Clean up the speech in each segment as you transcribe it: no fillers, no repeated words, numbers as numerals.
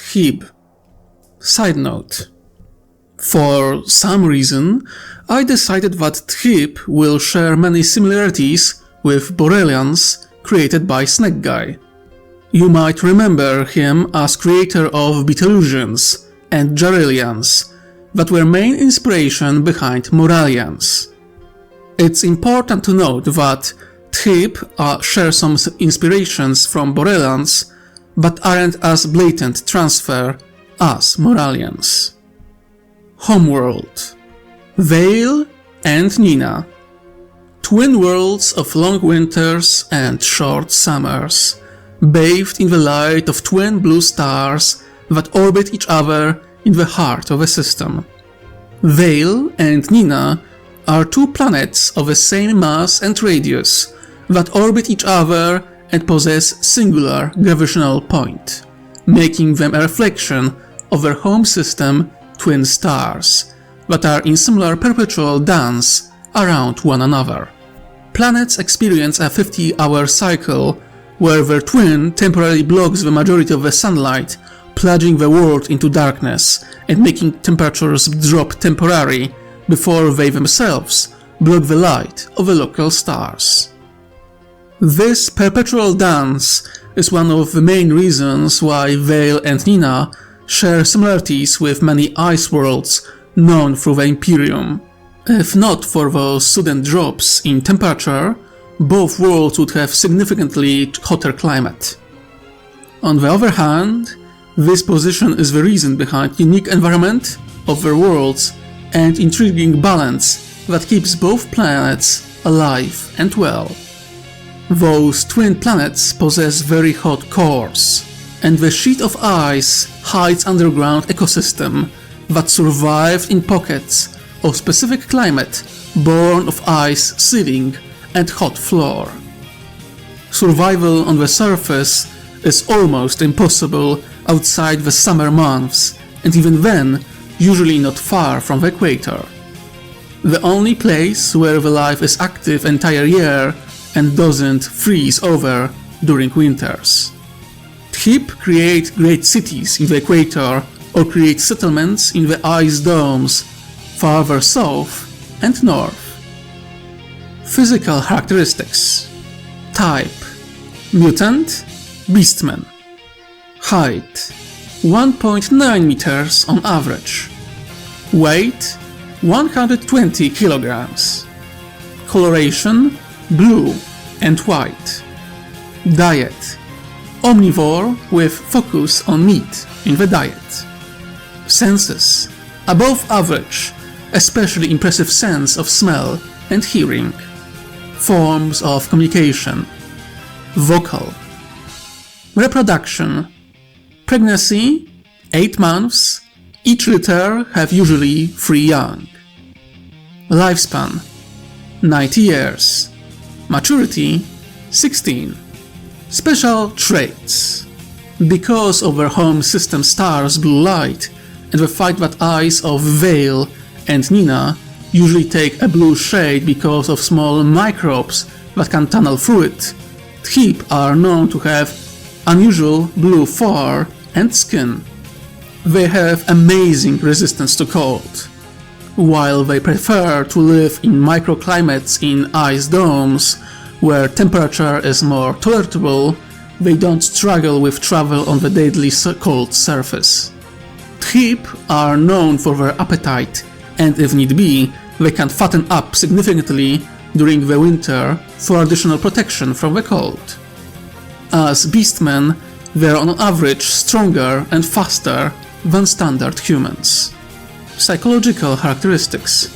Dhib. Side note. For some reason, I decided that Dhib will share many similarities with Borderlands created by Snake Guy. You might remember him as creator of Betelgeuse and Jarelians, that were main inspiration behind Moralians. It's important to note that Dhib share some inspirations from Borderlands, but aren't as blatant transfer as Moralians. Homeworld. Vale and Nina. Twin worlds of long winters and short summers, bathed in the light of twin blue stars that orbit each other in the heart of a system. Vale and Nina are two planets of the same mass and radius that orbit each other and possess singular gravitational point, making them a reflection of their home system twin stars that are in similar perpetual dance around one another. Planets experience a 50-hour cycle where their twin temporarily blocks the majority of the sunlight, plunging the world into darkness and making temperatures drop temporarily before they themselves block the light of the local stars. This perpetual dance is one of the main reasons why Vale and Nina share similarities with many ice worlds known through the Imperium. If not for those sudden drops in temperature, both worlds would have significantly hotter climate. On the other hand, this position is the reason behind unique environment of their worlds and intriguing balance that keeps both planets alive and well. Those twin planets possess very hot cores, and the sheet of ice hides underground ecosystem that survived in pockets of specific climate born of ice ceiling and hot floor. Survival on the surface is almost impossible outside the summer months, and even then, usually not far from the equator. The only place where the life is active entire year and doesn't freeze over during winters. Dhib create great cities in the equator or create settlements in the ice domes farther south and north. Physical characteristics. Type: Mutant, Beastman. Height: 1.9 meters on average. Weight: 120 kilograms. Coloration: blue and white. Diet: omnivore with focus on meat in the diet. Senses: above average, especially impressive sense of smell and hearing. Forms of communication: vocal. Reproduction: pregnancy, 8 months, each litter have usually 3 young. Lifespan: 90 years. Maturity: 16. Special traits: because of their home system stars' blue light and the fact that eyes of Vale and Nina usually take a blue shade because of small microbes that can tunnel through it, Dhib are known to have unusual blue fur and skin. They have amazing resistance to cold. While they prefer to live in microclimates in ice domes, where temperature is more tolerable, they don't struggle with travel on the deadly cold surface. Dhib are known for their appetite, and if need be, they can fatten up significantly during the winter for additional protection from the cold. As beastmen, they are on average stronger and faster than standard humans. Psychological characteristics.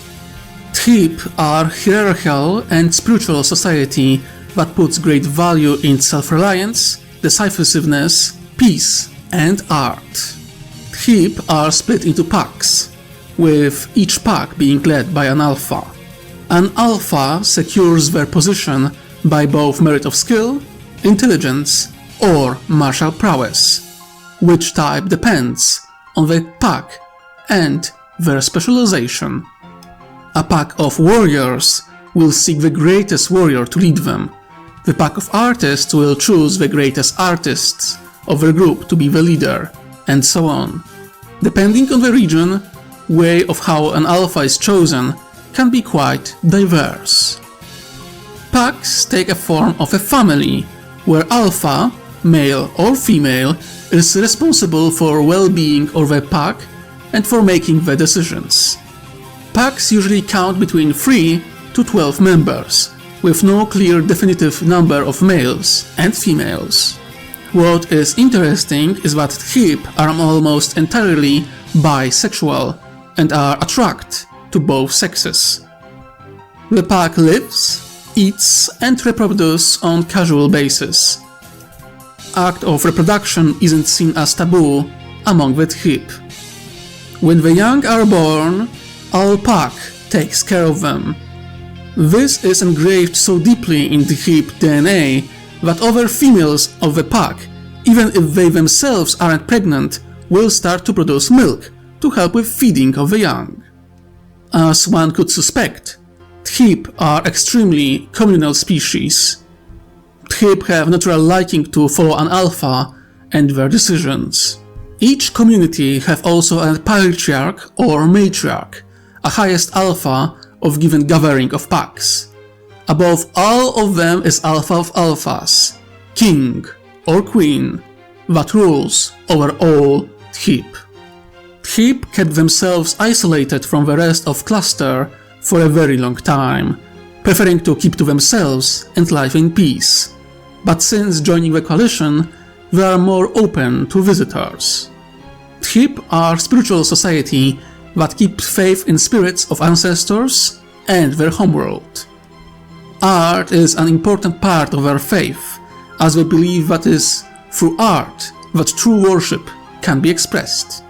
Dhib are hierarchical and spiritual society that puts great value in self-reliance, decisiveness, peace, and art. Dhib are split into packs, with each pack being led by an alpha. An alpha secures their position by both merit of skill, intelligence, or martial prowess, which type depends on the pack and their specialization. A pack of warriors will seek the greatest warrior to lead them. The pack of artists will choose the greatest artists of their group to be the leader, and so on. Depending on the region, way of how an alpha is chosen can be quite diverse. Packs take a form of a family, where alpha, male or female, is responsible for well-being of the pack and for making the decisions. Packs usually count between 3 to 12 members, with no clear definitive number of males and females. What is interesting is that Dhib are almost entirely bisexual and are attracted to both sexes. The pack lives, eats and reproduces on casual basis. Act of reproduction isn't seen as taboo among the Dhib. When the young are born, all pack takes care of them. This is engraved so deeply in the Dhib DNA that other females of the pack, even if they themselves aren't pregnant, will start to produce milk to help with feeding of the young. As one could suspect, Dhib are extremely communal species. Dhib have natural liking to follow an alpha and their decisions. Each community have also a patriarch or matriarch, a highest alpha of given gathering of packs. Above all of them is alpha of alphas, king or queen, that rules over all Dhib. Dhib kept themselves isolated from the rest of cluster for a very long time, preferring to keep to themselves and live in peace. But since joining the coalition, they are more open to visitors. Dhib are spiritual society that keep faith in spirits of ancestors and their homeworld. Art is an important part of their faith, as they believe that is through art that true worship can be expressed.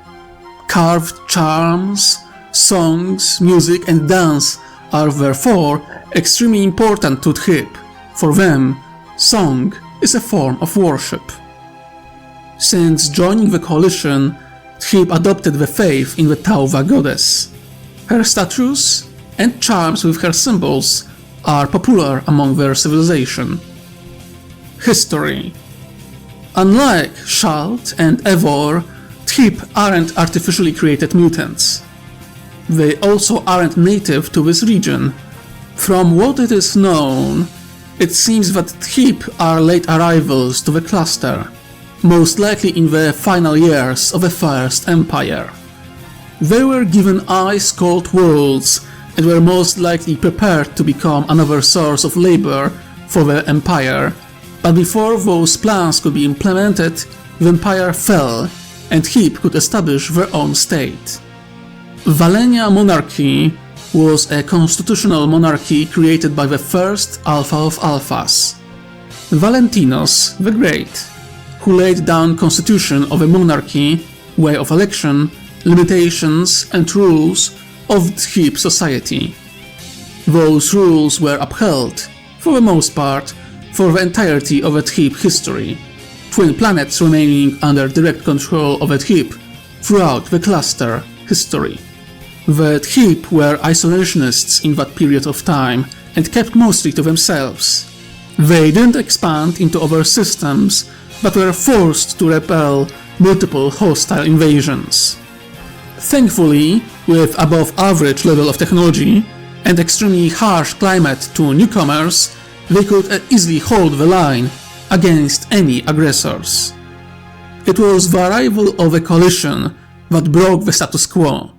Carved charms, songs, music and dance are therefore extremely important to Dhib. For them, song is a form of worship. Since joining the coalition, Dhib adopted the faith in the Tauva goddess. Her statues and charms with her symbols are popular among their civilization. History. Unlike Shalt and Evor, Dhib aren't artificially created mutants. They also aren't native to this region. From what it is known, it seems that Dhib are late arrivals to the cluster, most likely in the final years of the First Empire. They were given ice-cold worlds and were most likely prepared to become another source of labor for the Empire, but before those plans could be implemented, the Empire fell and Dhib could establish their own state. Valenia monarchy was a constitutional monarchy created by the first Alpha of Alphas, Valentinos the Great, who laid down constitution of a monarchy, way of election, limitations and rules of Dhib society. Those rules were upheld, for the most part, for the entirety of the Dhib history, twin planets remaining under direct control of the Dhib throughout the cluster history. The Dhib were isolationists in that period of time and kept mostly to themselves. They didn't expand into other systems, but were forced to repel multiple hostile invasions. Thankfully, with above average level of technology and extremely harsh climate to newcomers, they could easily hold the line against any aggressors. It was the arrival of a coalition that broke the status quo.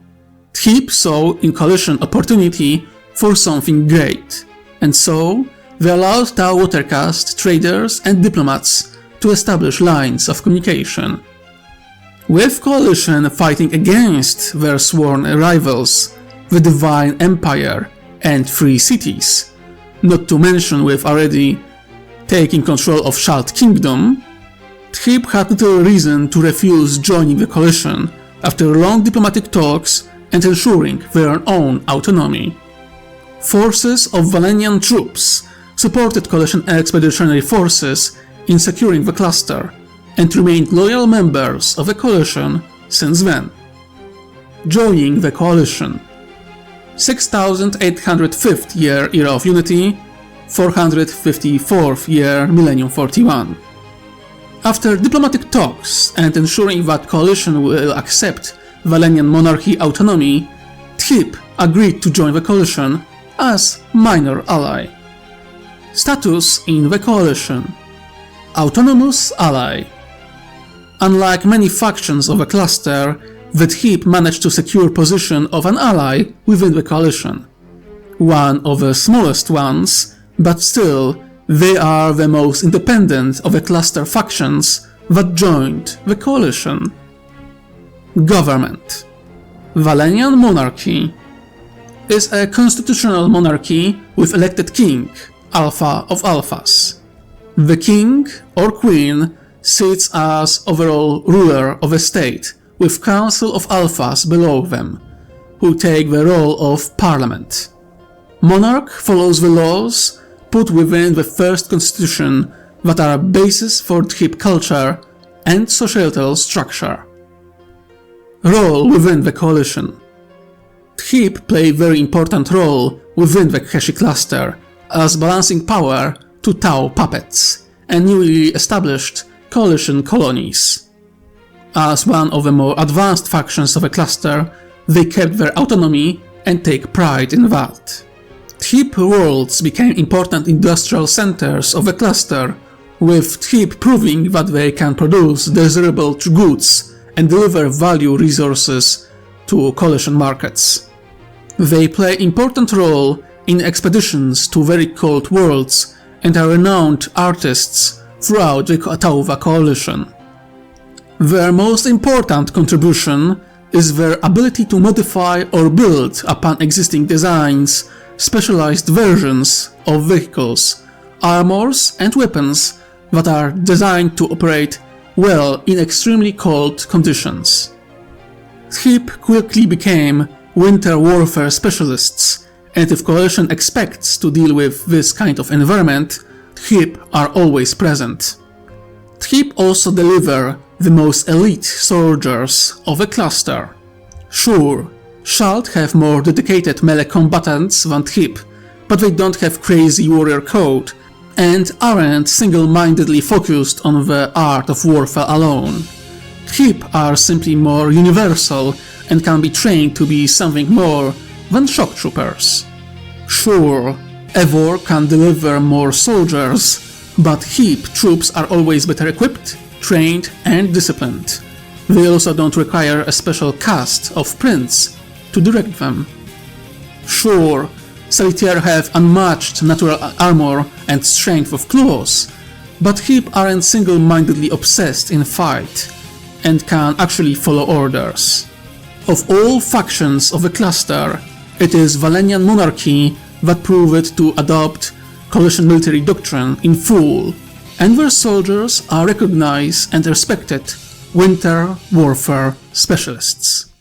Dhib saw in coalition opportunity for something great, and so they allowed Tau Watercast traders and diplomats to establish lines of communication. With coalition fighting against their sworn rivals, the Divine Empire and Free Cities, not to mention with already taking control of Shalt Kingdom, Dhib had little reason to refuse joining the coalition after long diplomatic talks and ensuring their own autonomy. Forces of Valenian troops supported coalition expeditionary forces in securing the cluster and remained loyal members of the coalition since then. Joining the coalition. 6805th year Era of Unity, 454th year Millennium 41. After diplomatic talks and ensuring that coalition will accept Valenian monarchy autonomy, Dhib agreed to join the coalition as minor ally. Status in the coalition: autonomous ally. Unlike many factions of a cluster, the Dhib managed to secure position of an ally within the coalition. One of the smallest ones, but still they are the most independent of the cluster factions that joined the coalition. Government. Valenian monarchy is a constitutional monarchy with elected king, alpha of alphas. The king or queen sits as overall ruler of a state, with council of alphas below them, who take the role of parliament. Monarch follows the laws put within the first constitution that are a basis for Dhib culture and societal structure. Role within the coalition. Dhib play a very important role within the Keshi cluster as balancing power to Tau puppets and newly established coalition colonies. As one of the more advanced factions of a cluster, they kept their autonomy and take pride in that. Dhib worlds became important industrial centers of the cluster, with Dhib proving that they can produce desirable goods and deliver value resources to coalition markets. They play important role in expeditions to very cold worlds and are renowned artists throughout the Tauva coalition. Their most important contribution is their ability to modify or build upon existing designs specialized versions of vehicles, armors and weapons that are designed to operate well in extremely cold conditions. Dhib quickly became winter warfare specialists, and if coalition expects to deal with this kind of environment, Dhib are always present. Dhib also deliver the most elite soldiers of a cluster. Sure, Shalt have more dedicated melee combatants than Dhib, but they don't have crazy warrior code and aren't single-mindedly focused on the art of warfare alone. Dhib are simply more universal and can be trained to be something more than shock troopers. Sure, Evor can deliver more soldiers, but Dhib troops are always better equipped, trained and disciplined. They also don't require a special cast of prints to direct them. Sure, Solitaire have unmatched natural armor and strength of claws, but Dhib aren't single-mindedly obsessed in fight and can actually follow orders. Of all factions of the cluster, it is Valenian monarchy that proved to adopt coalition military doctrine in full, and their soldiers are recognized and respected winter warfare specialists.